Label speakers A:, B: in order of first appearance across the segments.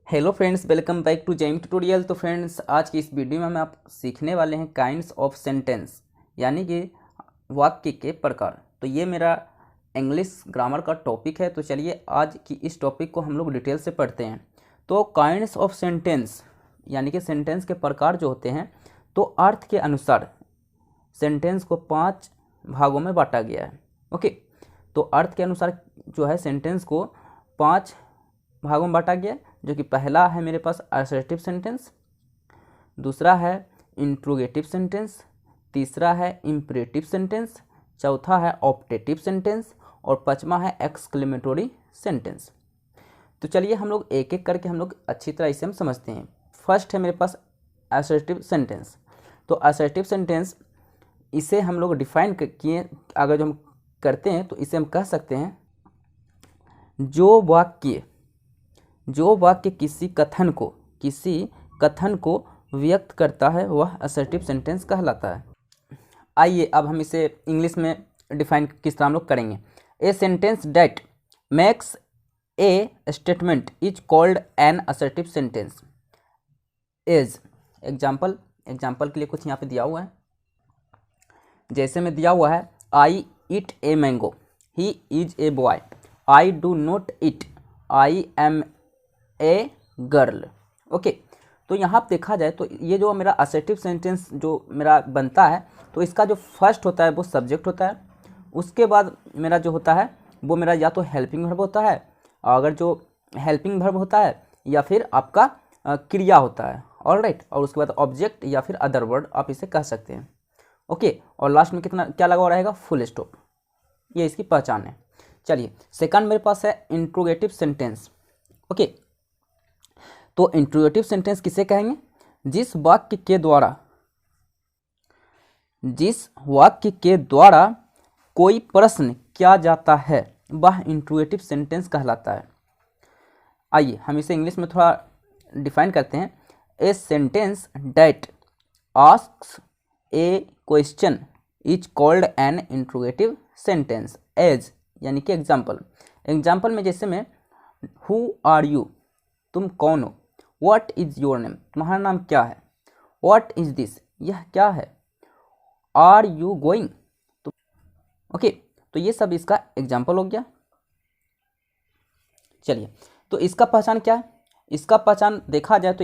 A: Hello friends, welcome back to gem tutorial. तो friends, आज की इस वीडियो में हम आप सीखने वाले हैं काइंड्स ऑफ सेंटेंस, यानी कि वाक्य के प्रकार। तो ये मेरा इंग्लिश ग्रामर का टॉपिक है। तो चलिए आज की इस टॉपिक को हम लोग डिटेल से पढ़ते हैं। तो काइंड्स ऑफ सेंटेंस यानी कि सेंटेंस के प्रकार जो होते हैं, तो अर्थ के अनुसार सेंटेंस को 5 भागों में बांटा गया है। ओके, तो अर्थ के अनुसार जो है सेंटेंस को 5 भागों में बांटा गया है, जो कि पहला है मेरे पास असर्टिव सेंटेंस, दूसरा है इंट्रोगेटिव सेंटेंस, तीसरा है इम्परेटिव सेंटेंस, चौथा है ऑप्टेटिव सेंटेंस और पांचवा है एक्सक्लेमेटोरी सेंटेंस। तो चलिए हम लोग एक एक करके हम लोग अच्छी तरह इसे हम समझते हैं। फर्स्ट है मेरे पास असर्टिव सेंटेंस। तो असर्टिव सेंटेंस, इसे हम लोग डिफाइन किए, अगर जो हम करते हैं तो इसे हम कह सकते हैं जो वाक्य किसी कथन को व्यक्त करता है वह असर्टिव सेंटेंस कहलाता है। आइए अब हम इसे इंग्लिश में डिफाइन किस तरह हम लोग करेंगे। A sentence that makes a statement is called an assertive sentence is. Example के लिए कुछ यहाँ पे दिया हुआ है, जैसे में दिया हुआ है I eat a mango, he is a boy, I do not eat, I am a girl. Okay, तो यहाँ पे देखा जाए तो ये जो मेरा असर्टिव सेंटेंस जो मेरा बनता है, तो इसका जो फर्स्ट होता है वो सब्जेक्ट होता है। उसके बाद मेरा जो होता है वो मेरा या तो हेल्पिंग वर्ब होता है, अगर जो हेल्पिंग वर्ब होता है, या फिर आपका क्रिया होता है। ऑलराइट, और उसके बाद ऑब्जेक्ट या फिर अदर वर्ड आप इसे कह सकते हैं। ओके, और लास्ट में क्या लगा हुआ रहेगा? Full stop. ये इसकी पहचान है। चलिए सेकंड मेरे पास है इंट्रोगेटिव सेंटेंस। ओके, तो इंट्रोगेटिव सेंटेंस किसे कहेंगे? जिस वाक्य के द्वारा कोई प्रश्न किया जाता है वह इंट्रोगेटिव सेंटेंस कहलाता है। आइए हम इसे इंग्लिश में थोड़ा डिफाइन करते हैं। A sentence that asks a question is called an interrogative sentence as, यानी कि एग्जाम्पल में जैसे में हु आर यू, तुम कौन हो, व्हाट इज योर नेम, तुम्हारा नाम क्या है, व्हाट इज दिस, यह क्या है, आर यू गोइंग। तो ओके, तो ये सब इसका एग्जाम्पल हो गया। चलिए, तो इसका पहचान क्या है? इसका पहचान देखा जाए तो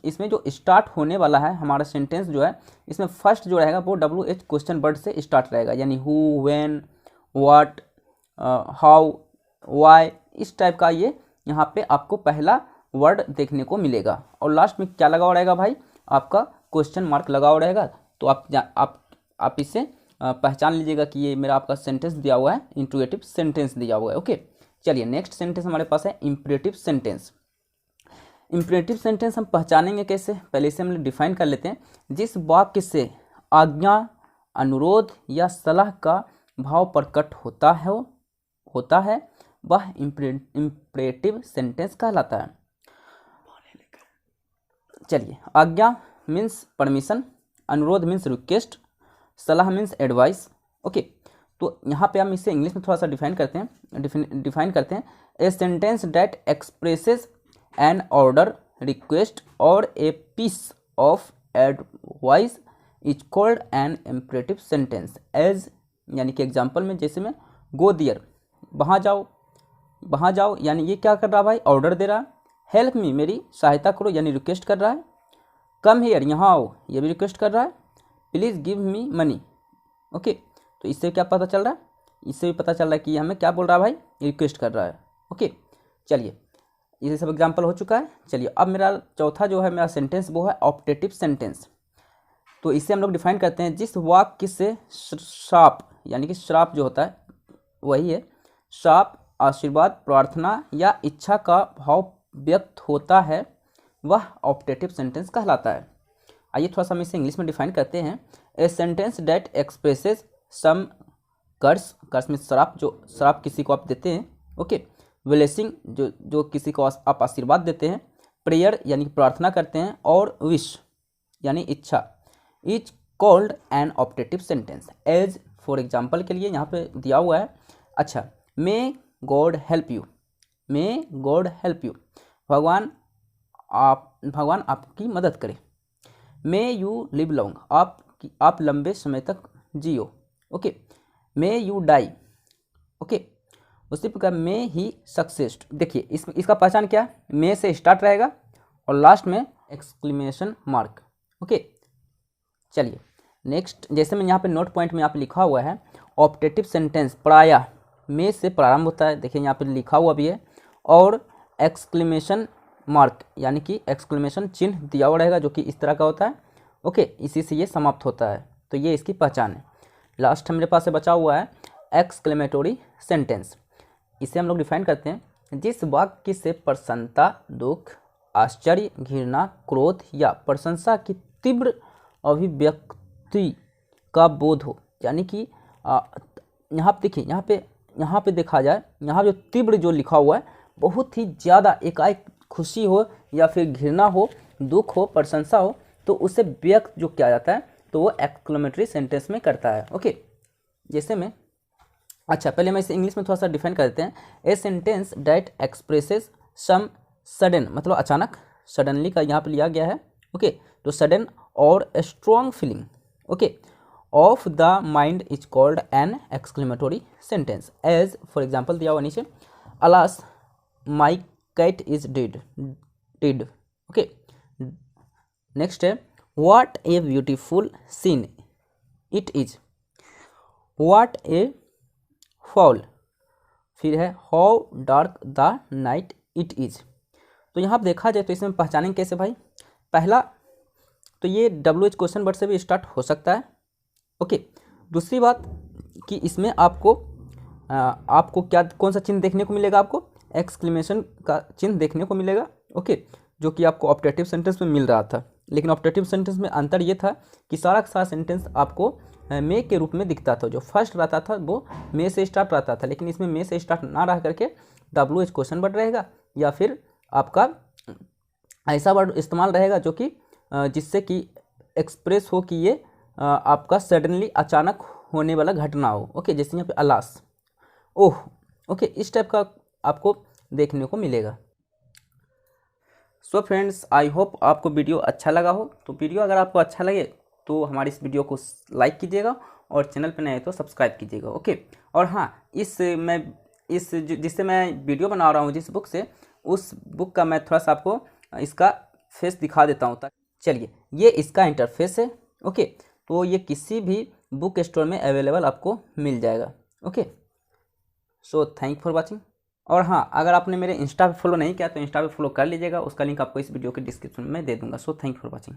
A: इसमें जो स्टार्ट होने वाला है हमारा सेंटेंस जो है, इसमें फर्स्ट जो रहेगा वो WH क्वेश्चन वर्ड से स्टार्ट रहेगा, यानी who, when, what, how, why, इस टाइप का ये यहाँ पे आपको पहला वर्ड देखने को मिलेगा। और लास्ट में क्या लगा हुआ रहेगा भाई? आपका क्वेश्चन मार्क लगा हुआ रहेगा। तो आप इसे पहचान लीजिएगा कि ये मेरा आपका सेंटेंस दिया हुआ है, इंट्रोगेटिव सेंटेंस दिया हुआ है। ओके, चलिए नेक्स्ट सेंटेंस हमारे पास है इम्परेटिव सेंटेंस। इम्परेटिव सेंटेंस हम पहचानेंगे कैसे? पहले इसे हम डिफाइन कर लेते हैं। जिस वाक्य से आज्ञा, अनुरोध या सलाह का भाव प्रकट होता है वह इम्परेटिव सेंटेंस कहलाता है। चलिए, आज्ञा मीन्स परमिशन, अनुरोध मीन्स रिक्वेस्ट, सलाह मीन्स एडवाइस। ओके, तो यहाँ पे हम इसे इंग्लिश में थोड़ा सा डिफाइन करते हैं। A sentence that expresses an order, request or a piece of advice is called an imperative sentence as, यानी कि एग्जाम्पल में जैसे में गो देयर, वहाँ जाओ, यानी ये क्या कर रहा है भाई? ऑर्डर दे रहा है। हेल्प मी, मेरी सहायता करो, यानी रिक्वेस्ट कर रहा है। कम हियर, यहाँ आओ, ये भी रिक्वेस्ट कर रहा है। Please give me money. Okay, तो इससे क्या पता चल रहा है? इससे भी पता चल रहा है कि हमें क्या बोल रहा है भाई? रिक्वेस्ट कर रहा है। ओके, चलिए ये सब एग्जाम्पल हो चुका है। चलिए अब मेरा चौथा जो है मेरा सेंटेंस वो है ऑप्टेटिव सेंटेंस। तो इसे हम लोग डिफाइन करते हैं। जिस वाक्य से श्राप, यानी कि श्राप जो होता है वही है, श्राप, आशीर्वाद, प्रार्थना या इच्छा का भाव व्यक्त होता है वह ऑप्टेटिव सेंटेंस कहलाता है। आइए थोड़ा सा हम इसे इंग्लिश में डिफाइन करते हैं। ए सेंटेंस डेट एक्सप्रेसेस सम कर्स में श्राप, जो श्राप किसी को आप देते हैं। ओके, ब्लेसिंग जो किसी को आप आशीर्वाद देते हैं, प्रेयर यानी कि प्रार्थना करते हैं, और विश यानी इच्छा, is called an optative sentence as. For example के लिए यहाँ पे दिया हुआ है, अच्छा, मे गॉड हेल्प यू, भगवान भगवान आपकी मदद करे। मे यू लिव लॉन्ग, आप लंबे समय तक जियो। Okay, may you die. Okay, उसी प्रकार मे ही सक्सेस। देखिए इसका पहचान क्या है, मे से स्टार्ट रहेगा और लास्ट में एक्सक्लेमेशन मार्क। ओके, चलिए नेक्स्ट, जैसे मैं यहाँ पे नोट पॉइंट में यहाँ पे लिखा हुआ है ऑप्टेटिव सेंटेंस प्रायः में से प्रारंभ होता है। देखिए यहाँ पे लिखा हुआ भी है, और एक्सक्लेमेशन मार्क यानी कि एक्सक्लेमेशन चिन्ह दिया हुआ रहेगा जो कि इस तरह का होता है। ओके, इसी से ये समाप्त होता है, तो ये इसकी पहचान है। लास्ट मेरे पास से बचा हुआ है एक्सक्लेमेटोरी सेंटेंस। इसे हम लोग डिफाइन करते हैं, जिस वाक्य से प्रसन्नता, दुख, आश्चर्य, घृणा, क्रोध या प्रशंसा की तीव्र अभिव्यक्ति का बोध हो। यानी कि यहाँ पे देखिए, यहाँ पे देखा जाए, यहाँ जो तीव्र जो लिखा हुआ है, बहुत ही ज़्यादा एकाएक खुशी हो या फिर घृणा हो, दुख हो, प्रशंसा हो, तो उसे व्यक्त जो किया जाता है तो वो एक्सक्लेमेटरी सेंटेंस में करता है। ओके, जैसे में अच्छा पहले मैं इसे इंग्लिश में थोड़ा सा डिफाइन कर देते हैं। A sentence that expresses some sudden, मतलब अचानक, सडनली का यहाँ पे लिया गया है। ओके, तो सडन और strong feeling okay of the mind is called an exclamatory sentence. As for example दिया हुआ नीचे, alas my cat is dead. Okay, next है what a beautiful scene it is, what a fall, फिर है how dark the night it is. तो यहाँ पर देखा जाए तो इसमें पहचानेंगे कैसे भाई। पहला तो ये WH क्वेश्चन वर्ड से भी स्टार्ट हो सकता है। ओके, दूसरी बात कि इसमें आपको क्या कौन सा चिन्ह देखने को मिलेगा, आपको एक्सक्लेमेशन का चिन्ह देखने को मिलेगा। ओके, जो कि आपको ऑप्टेटिव सेंटेंस में मिल रहा था, लेकिन ऑप्टेटिव सेंटेंस में अंतर ये था कि सारा का सारा सेंटेंस आपको मे के रूप में दिखता था। जो फर्स्ट रहता था वो मे से स्टार्ट रहता था, लेकिन इसमें मे से स्टार्ट ना रह करके WH क्वेश्चन वर्ड रहेगा, या फिर आपका ऐसा वर्ड इस्तेमाल रहेगा जो कि जिससे कि एक्सप्रेस हो कि ये आपका सडनली अचानक होने वाला घटना हो। ओके, जैसे यहाँ पे अलास, ओह। ओके, इस टाइप का आपको देखने को मिलेगा। सो फ्रेंड्स, आई होप आपको वीडियो अच्छा लगा हो। तो वीडियो अगर आपको अच्छा लगे तो हमारी इस वीडियो को लाइक कीजिएगा और चैनल पर नए हैं तो सब्सक्राइब कीजिएगा। ओके, और हाँ, जिससे मैं वीडियो बना रहा हूँ जिस बुक से, उस बुक का मैं थोड़ा सा आपको इसका फेस दिखा देता हूँ। चलिए, ये इसका इंटरफेस है। ओके, तो ये किसी भी बुक स्टोर में अवेलेबल आपको मिल जाएगा। Okay, so thank for watching. और हाँ, अगर आपने मेरे इंस्टा पे फॉलो नहीं किया तो इंस्टा पे फॉलो कर लीजिएगा, उसका लिंक आपको इस वीडियो के डिस्क्रिप्शन में दे दूंगा। So thank for watching.